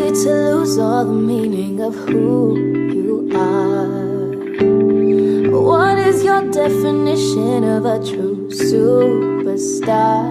easy to lose all the meaning of who you are. What is your definition of a true superstar?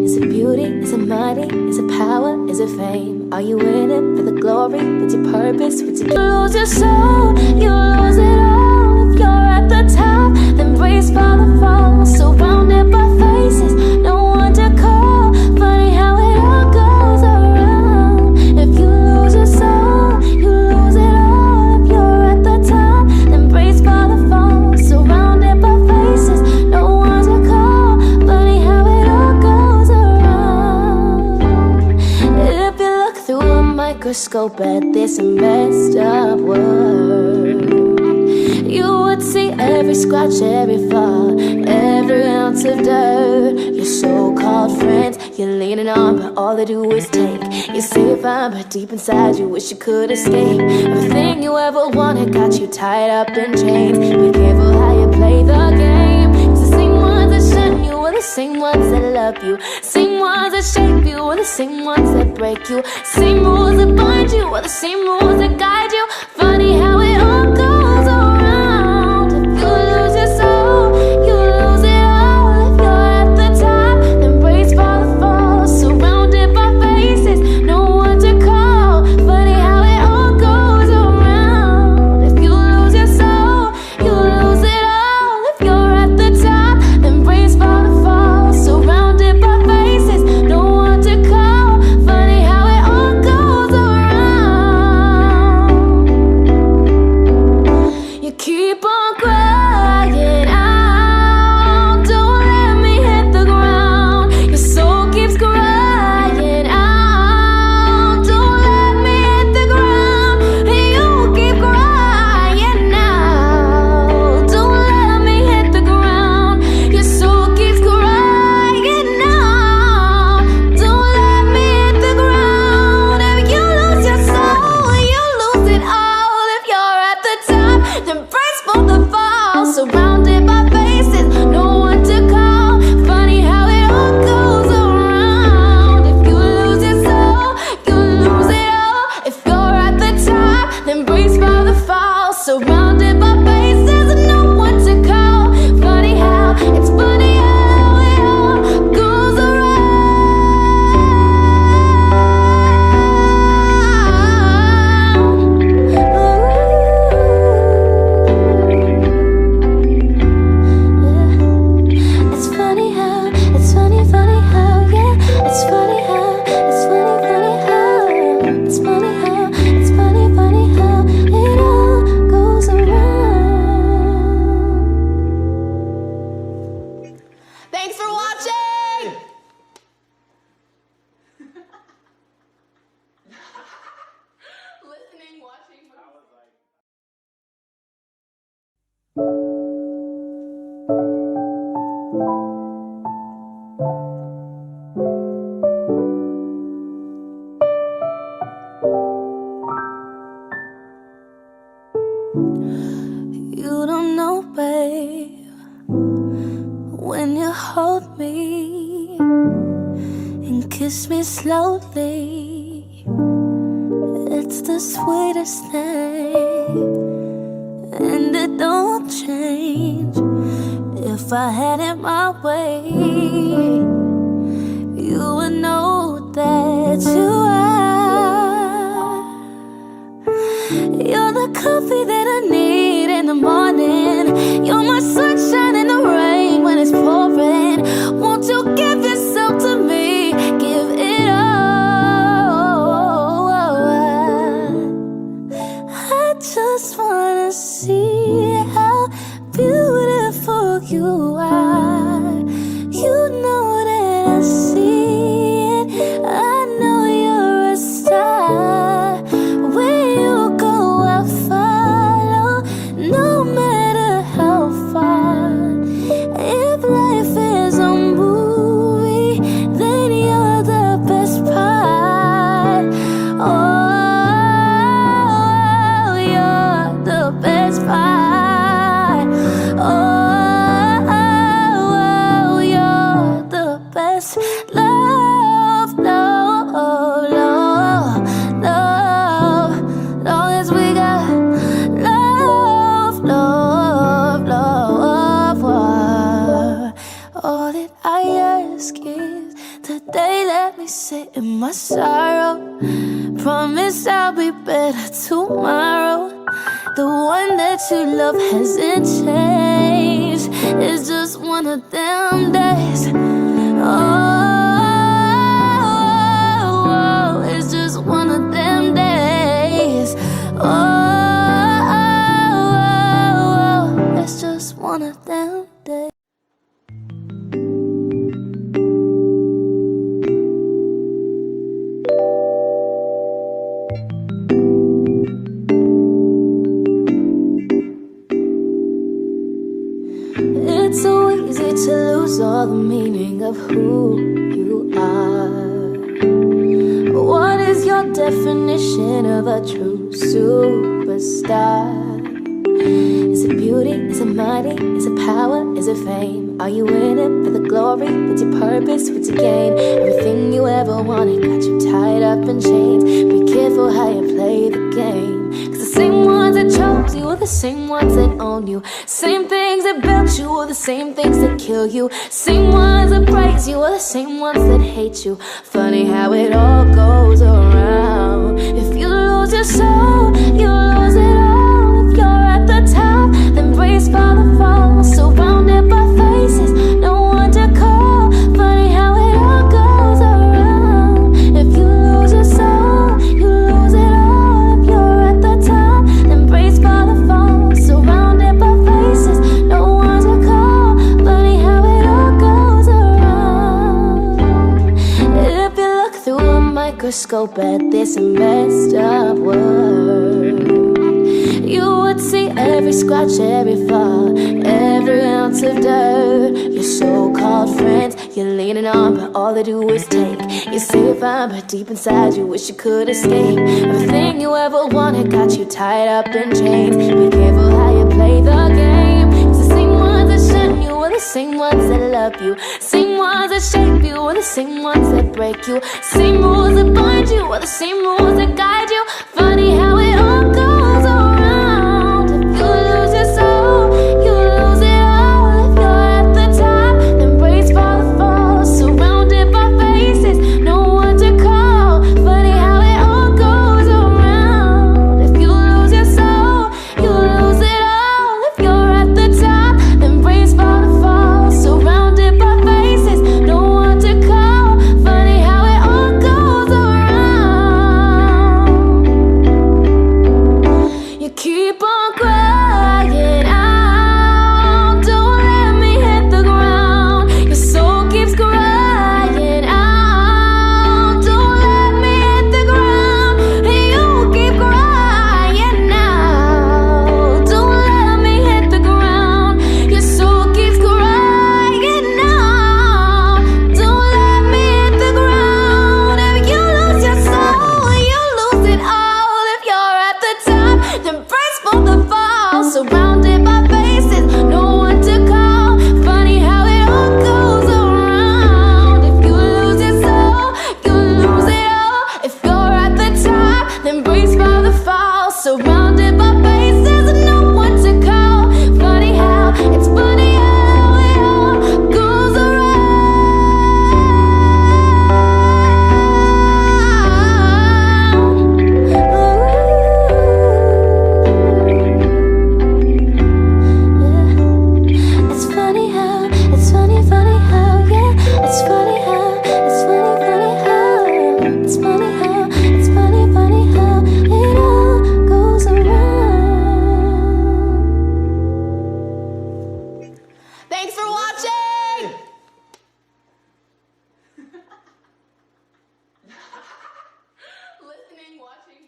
Is it beauty? Is it money? Is it power? Is it fame? Are you in it for the glory? What's your purpose? What's your... You lose your soul, you lose it all. If you're at the top, then brace for the fall. Surrounded by faces, no one to call. Funny how it all goes around. If you lose your soul, you lose it all. If you're at the top, then brace for the fall. Surrounded by faces, no one to call. Funny how it all goes around. If you look through a microscope at this messed up world, you would see every scratch, every flaw, every ounce of dirt. Your so-called friends you're leaning on, but all they do is take. You say you're fine, but deep inside you wish you could escape. Everything you ever wanted got you tied up in chains. Be careful how you play the game. It's the same ones that shun you are the same ones that love you. Same ones that shape you are the same ones that break you. Same rules that bind you are the same rules that guide you. Funny how it all goes around. If you lose your soul, you lose it all. If you're at the top, then brace for the fall. Surrounded by faces, no one to call. Funny how it all goes around. If you lose your soul, you lose it all. If you're at the top, then brace for the fall. Surrounded by faces, no one to call. Funny how it all goes around. You keep on crying out. Don't let me hit the ground. Your soul keeps crying out. Don't let me hit the ground. You keep crying out. Don't let me hit the ground. Your soul keeps crying out. Don't let me hit the ground. If you lose your soul, you lose it all. If you're at the top, then brace for the fall. Surrounded by faces, no one to call. Funny how it all goes around. If you lose your soul, you lose it all. If you're at the top, then brace for the fall. Surrounded by faces, no one to call. Funny how, it's funny how it all goes around. It's funny how, it's funny, funny how, yeah. It's funny how, it's funny, funny how. It's funny how, it's funny, funny how it all goes around. Thanks for watching! Listening, watching. You don't know, babe, when you hold me and kiss me slowly, it's the sweetest thing, and it don't change. If I had it my way, you would know that you are. You're the coffee that I need in the morning. You're my sunshine in the rain when it's pouring. Won't you give yourself to me? Give it all. I just wanna see how beautiful you are. You know that I see it. I know you're sorrow. Promise I'll be better tomorrow. The one that you love hasn't changed. It's just one of them days. Oh, it's just one of them days. Oh, it's just one of them days. It's so easy to lose all the meaning of who you are. What is your definition of a true superstar? Is it beauty? Is it money? Is it power? Is it fame? Are you in it for the glory? What's your purpose? What's your gain? Everything you ever wanted got you tied up in chains. Be careful how you play the game. The same ones that chose you are the same ones that own you. Same things that built you are the same things that kill you. Same ones that praise you are the same ones that hate you. Funny how it all goes around. If you lose your soul, you lose it all. If you're at the top, then brace for the fall. Surrounded by faces, no one to call. Funny how it all goes around. If you lose your soul, you lose it all. If you're at the top, then brace for the fall. Surrounded by faces, no one to call. Funny how it all goes around. If you look through a microscope at this messed up world, you would see every scratch, every flaw, every ounce of dirt. Your so-called friends you're leaning on, but all they do is take. You say you're fine, but deep inside you wish you could escape. Everything you ever wanted got you tied up in chains. Be careful how you play the game. It's the same ones that shun you are the same ones that love you. Same ones that shape you are the same ones that break you. Same rules that bind you are the same rules that guide you. Funny how it all goes around. If you lose your soul, you lose it all. If you're at the top, then brace for the fall. Surrounded by faces, no one to call. Funny how it all goes around. If you lose your soul, you lose it all. If you're at the top, then brace for the fall. Surrounded by faces, no one to call. Funny how it all goes around. You keep on crying out. Don't let me hit the ground. Your soul keeps crying out. Don't let me hit the ground. You keep crying out. Don't let me hit the ground. Your soul keeps crying out. Don't let me hit the ground. If you lose your soul, you lose it all. If you're at the top, then brace for the fall. Surrounded by faces, no one to call. Funny how it all goes around. If you lose your soul, you lose it all. If you're at the top, then brace for the fall. Surrounded by faces, no one to call. Funny how, it's funny how it all goes around. It's funny how, it's funny, funny how, yeah. It's funny how, it's funny, funny how. It's funny how, it's funny, funny how it all goes around. Thanks for watching! Listening, watching.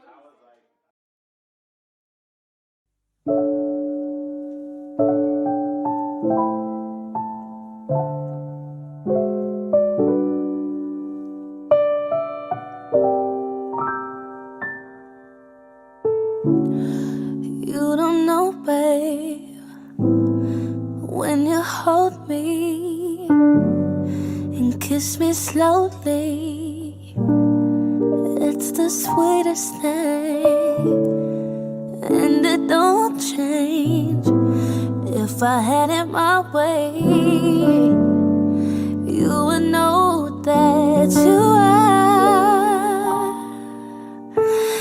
You don't know, babe, when you hold me and kiss me slowly, it's the sweetest thing, and it don't change. If I had it my way, you would know that you are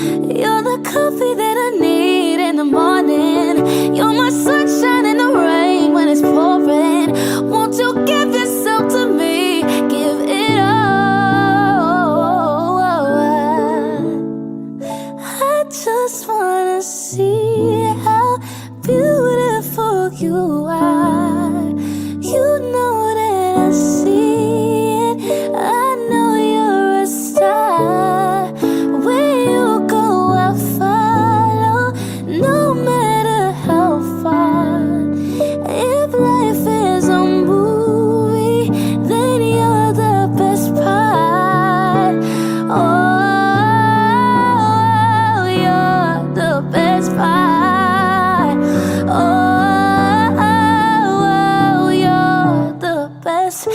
You're the coffee that I need in the morning. You're my sunshine in the rain when it's pouring. Won't you give yourself to me? Give it all. I just wanna see how beautiful you are. You know that I see it. I know you're a star. Where you go, I'll follow, no matter how far. If life is a movie, then you're the best part. Oh, you're the best part. Oh, you're the best.